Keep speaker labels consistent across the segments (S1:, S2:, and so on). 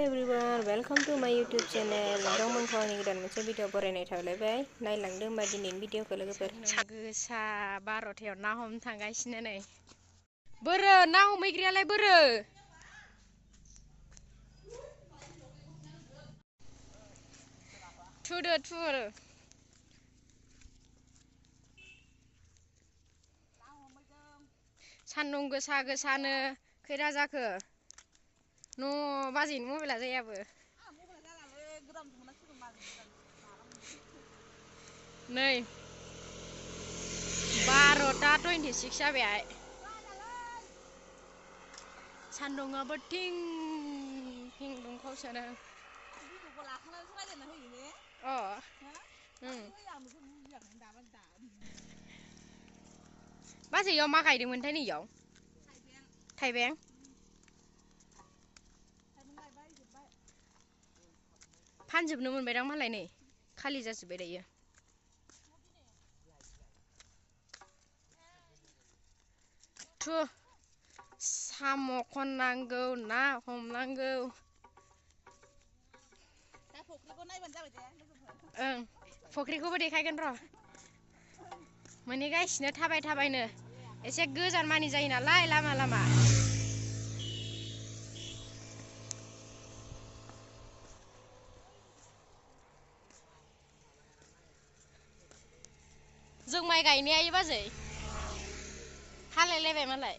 S1: everyone welcome to माय YouTube channel नोंथांमोनखौ आंनि गोदान मोनसे भिडिअ बरायनाय थालायबाय नायलांदो होमबा दिनैनि भिडिअखौ लोगोफोर गोसा 12थायाव ना हमनो थांगासिनो नै बोरो ना हमहैग्रायालाय बोरो थुदो थुर सान्दुं गोसा गोसानो खैरा जाखो न' बाजैनि मबाइला जायाबो नै 12:26 जाबाय सान्दुंआबो थिं थिं दुंखावसोनो बाजैयाव मा गायदोंमोनथाय नैयाव थाइबें फानजोबनो मोनबायदां मालाय नै खालि जाजोब्बाय दायो थु साम' खननांगौ ना हमनांगौ दा फख्रिखौ नायबानो जाबाय दे ओं फख्रिखौबो देखायगोन र' मोनहैगासिनो थाबाय थाबायनो एसे गोजान मानि जायो नालाय लामा लामा जों माइ गायनाया आइ बाजै हालायलायबाय मालाय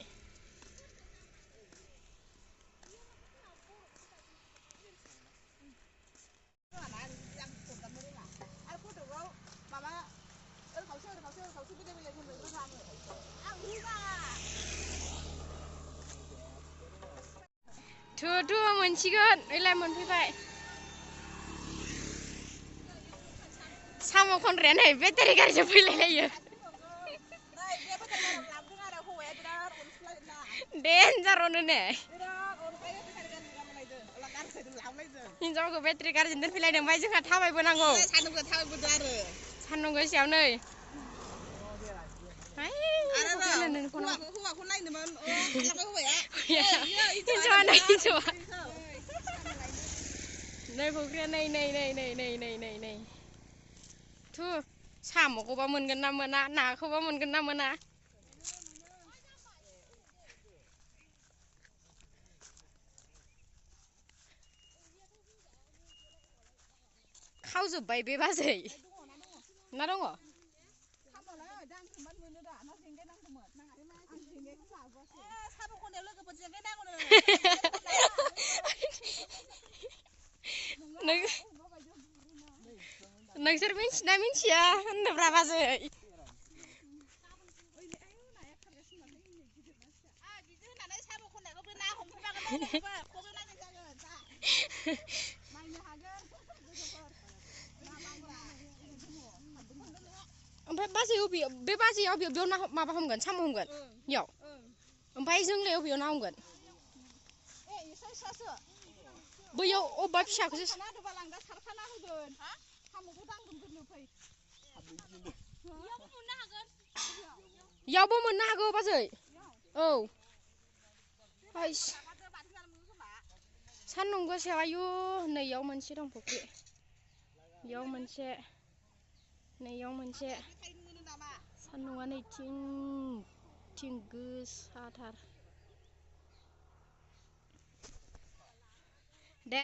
S1: थु थु मोनसिगोन ओइलाय मोनफैबाय साम' खनग्राया नै बेटारि गारिजों फैलायलायो देन्जारावनो ने हिनजावखौ बेटारि गारिजों दोनफैलायदों ओमफ्राय जोंहा थाबायबोनांगौ सान्दुं गोसायाव नै हौवाखौ नायनोमोन नै फख्रिया नै नै नै नै नै नै नै नै थु साम'खौबा मोनगोन ना मोना नाखौबा मोनगोन ना मोना खावजोब्बाय बे बाजै ना दङ नोंसोर मिन्थिना मिन्थिया होनदोब्रा बाजै ओमफ्राय बाजै अबेयाव बे बाजैया अबेयाव बेयाव ना माबा हमगोन साम' हमगोन इयाव ओमफ्राय जोंलाय अबेयाव ना हमगोन बैयाव अबेबा फिसाखौसो इयावबो मोननो हागौ बाजै औ सान्दुं गोसायाव आयु नैयाव मोनसे दं फख्रि इयाव मोनसे नैयाव मोनसे सान्दुंआ नै थिं थिं गोसाथार दे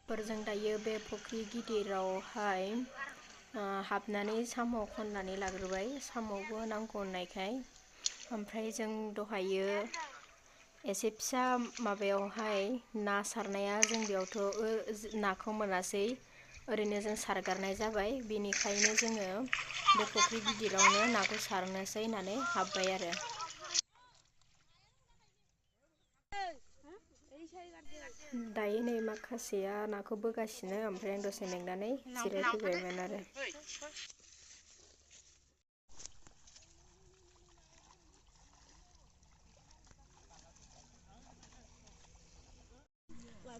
S1: फोरजों दायो बे फुख्रि गिदिरावहाय हाबनानै साम' खननानै लाग्रोबाय साम'बो नांगौ होननायखाय ओमफ्राय जों दहायो एसे फिसा माबायावहाय ना सारनाया जों बेयावथ' नाखौ मोनासै ओरैनो जों सारगारनाय जाबाय बेनिखायनो जोङो बे फुख्रि गिदिरावनो नाखौ सारनोसै होननानै हाबबाय आरो दायो नै माखासेया नाखौ बोगासिनो ओमफ्राय आं दसे मेंनानै जिरायफैबायमोन आरो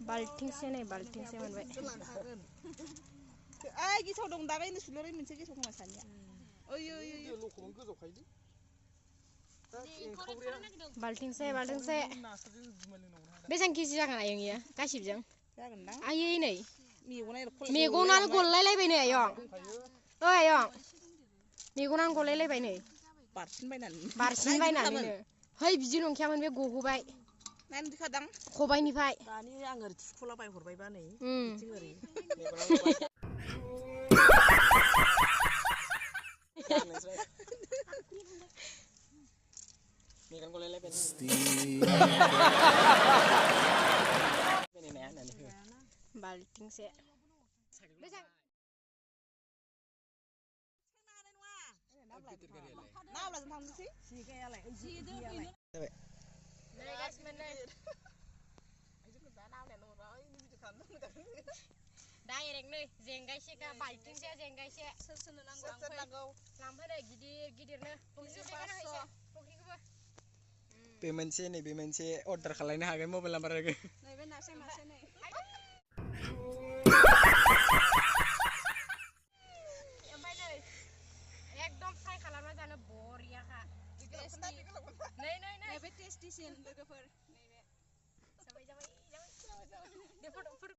S1: बाल्थिंसे नै बाल्थिंसे मोनबाय ओइ गेसाव दं दागायनो सुलुरै मोनसे गेसाव खोमा सानिया ओइ लखबन गोजावखायो बाल्थिंसे बेसेबां केजि जागोन आयंनिया गासिबजों आयै नै मेगनानो गलायलायबाय नै आयं ओइ आयं मेगनानो गलायलायबाय नै बारसिनबायनानैनो है बिदि नंखायामोन बे गग'बाय खबाइनिफ्राय दानि आं ओरै थुख'लाबाय हरबायबा नै बिथिं ओरै मेगन गलायलायबाय बाल्थिंसे डाइरेक्ट नै जेंगायसे बाल्थिंसे जेंगायसे सोरनो नांगौ लांफै गिदिर गिदिरनो फुख्रिखौबो बे मोनसे अर्डार खालामनो हागोन मबाइल नाम्बार होगोन नैबे नासे नै ओमफ्राय नै एकदम फ्राय खालामना जानो बरियाखा नै बे टेस्टिसिन लोगोफोर नैबे जाबाय